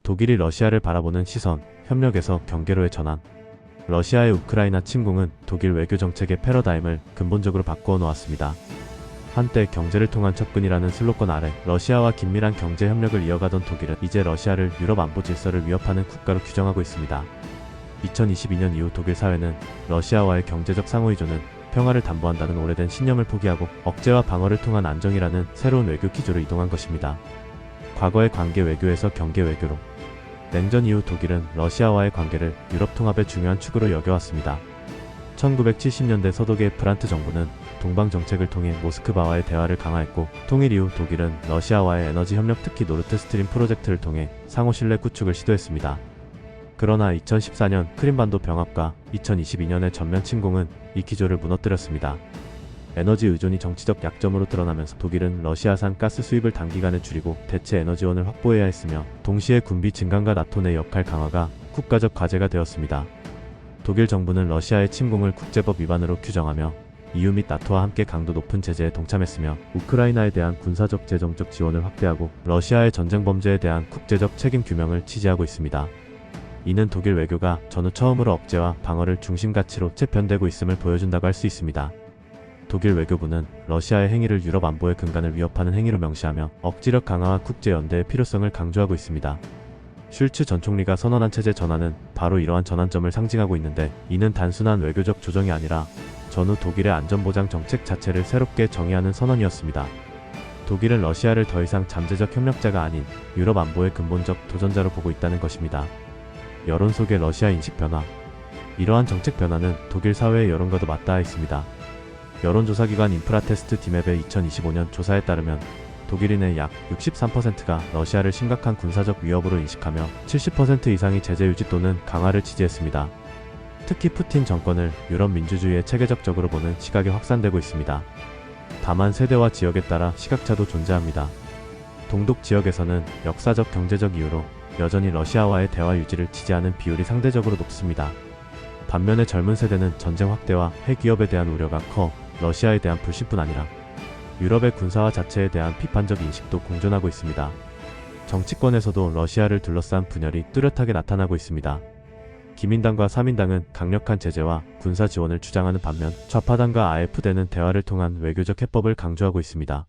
독일이 러시아를 바라보는 시선, 협력에서 경계로의 전환. 러시아의 우크라이나 침공은 독일 외교 정책의 패러다임을 근본적으로 바꾸어 놓았습니다. 한때 경제를 통한 접근이라는 슬로건 아래 러시아와 긴밀한 경제 협력을 이어가던 독일은 이제 러시아를 유럽 안보 질서를 위협하는 국가로 규정하고 있습니다. 2022년 이후 독일 사회는 러시아와의 경제적 상호의존은 평화를 담보한다는 오래된 신념을 포기하고 억제와 방어를 통한 안정이라는 새로운 외교 기조로 이동한 것입니다. 과거의 관계 외교에서 경계 외교로. 냉전 이후 독일은 러시아와의 관계를 유럽 통합의 중요한 축으로 여겨왔습니다. 1970년대 서독의 브란트 정부는 동방 정책을 통해 모스크바와의 대화를 강화했고, 통일 이후 독일은 러시아와의 에너지 협력, 특히 노르트 스트림 프로젝트를 통해 상호 신뢰 구축을 시도했습니다. 그러나 2014년 크림반도 병합과 2022년의 전면 침공은 이 기조를 무너뜨렸습니다. 에너지 의존이 정치적 약점으로 드러나면서 독일은 러시아산 가스 수입을 단기간에 줄이고 대체 에너지원을 확보해야 했으며, 동시에 군비 증강과 나토 내 역할 강화가 국가적 과제가 되었습니다. 독일 정부는 러시아의 침공을 국제법 위반으로 규정하며 EU 및 나토와 함께 강도 높은 제재에 동참했으며, 우크라이나에 대한 군사적 재정적 지원을 확대하고 러시아의 전쟁 범죄에 대한 국제적 책임 규명을 지지하고 있습니다. 이는 독일 외교가 전후 처음으로 억제와 방어를 중심 가치로 재편되고 있음을 보여준다고 할 수 있습니다. 독일 외교부는 러시아의 행위를 유럽 안보의 근간을 위협하는 행위로 명시하며 억지력 강화와 국제연대의 필요성을 강조하고 있습니다. 슐츠 전 총리가 선언한 체제 전환은 바로 이러한 전환점을 상징하고 있는데, 이는 단순한 외교적 조정이 아니라 전후 독일의 안전보장 정책 자체를 새롭게 정의하는 선언이었습니다. 독일은 러시아를 더 이상 잠재적 협력자가 아닌 유럽 안보의 근본적 도전자로 보고 있다는 것입니다. 여론 속의 러시아 인식 변화. 이러한 정책 변화는 독일 사회의 여론과도 맞닿아 있습니다. 여론조사기관 인프라테스트 디맵의 2025년 조사에 따르면 독일인의 약 63%가 러시아를 심각한 군사적 위협으로 인식하며 70% 이상이 제재 유지 또는 강화를 지지했습니다. 특히 푸틴 정권을 유럽 민주주의의 체계적적으로 보는 시각이 확산되고 있습니다. 다만 세대와 지역에 따라 시각차도 존재합니다. 동독 지역에서는 역사적 경제적 이유로 여전히 러시아와의 대화 유지를 지지하는 비율이 상대적으로 높습니다. 반면에 젊은 세대는 전쟁 확대와 핵위협에 대한 우려가 커 러시아에 대한 불신뿐 아니라 유럽의 군사화 자체에 대한 비판적 인식도 공존하고 있습니다. 정치권에서도 러시아를 둘러싼 분열이 뚜렷하게 나타나고 있습니다. 기민당과 사민당은 강력한 제재와 군사 지원을 주장하는 반면, 좌파당과 AfD는 대화를 통한 외교적 해법을 강조하고 있습니다.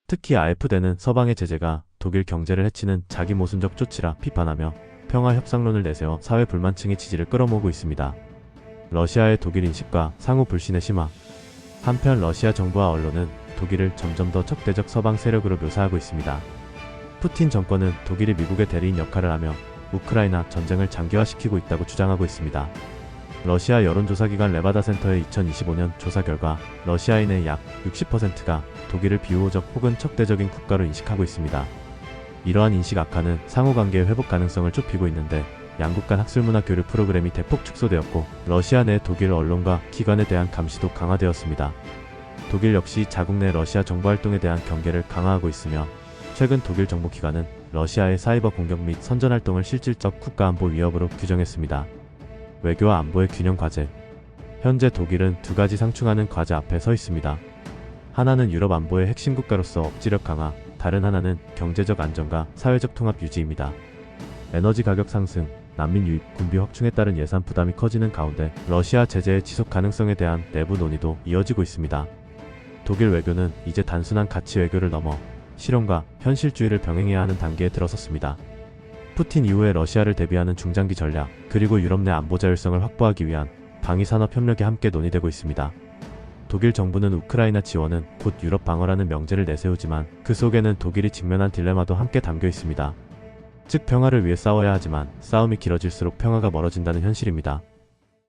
특히 AfD는 서방의 제재가 독일 경제를 해치는 자기 모순적 조치라 비판하며 평화 협상론을 내세워 사회 불만층의 지지를 끌어모으고 있습니다. 러시아의 독일 인식과 상호 불신의 심화. 한편 러시아 정부와 언론은 독일을 점점 더 적대적 서방 세력으로 묘사하고 있습니다. 푸틴 정권은 독일이 미국의 대리인 역할을 하며 우크라이나 전쟁을 장기화시키고 있다고 주장하고 있습니다. 러시아 여론조사기관 레바다 센터의 2025년 조사 결과 러시아인의 약 60%가 독일을 비우호적 혹은 적대적인 국가로 인식하고 있습니다. 이러한 인식 악화는 상호관계의 회복 가능성을 좁히고 있는데, 양국 간 학술문화 교류 프로그램이 대폭 축소되었고 러시아 내 독일 언론과 기관에 대한 감시도 강화되었습니다. 독일 역시 자국 내 러시아 정보활동에 대한 경계를 강화하고 있으며, 최근 독일 정보기관은 러시아의 사이버 공격 및 선전활동을 실질적 국가안보 위협으로 규정했습니다. 외교와 안보의 균형 과제. 현재 독일은 두 가지 상충하는 과제 앞에 서 있습니다. 하나는 유럽 안보의 핵심 국가로서 억지력 강화, 다른 하나는 경제적 안정과 사회적 통합 유지입니다. 에너지 가격 상승, 난민 유입, 군비 확충에 따른 예산 부담이 커지는 가운데 러시아 제재의 지속 가능성에 대한 내부 논의도 이어지고 있습니다. 독일 외교는 이제 단순한 가치 외교를 넘어 실용과 현실주의를 병행해야 하는 단계에 들어섰습니다. 푸틴 이후에 러시아를 대비하는 중장기 전략, 그리고 유럽 내 안보 자율성을 확보하기 위한 방위산업 협력이 함께 논의되고 있습니다. 독일 정부는 우크라이나 지원은 곧 유럽 방어라는 명제를 내세우지만, 그 속에는 독일이 직면한 딜레마도 함께 담겨 있습니다. 즉 평화를 위해 싸워야 하지만 싸움이 길어질수록 평화가 멀어진다는 현실입니다.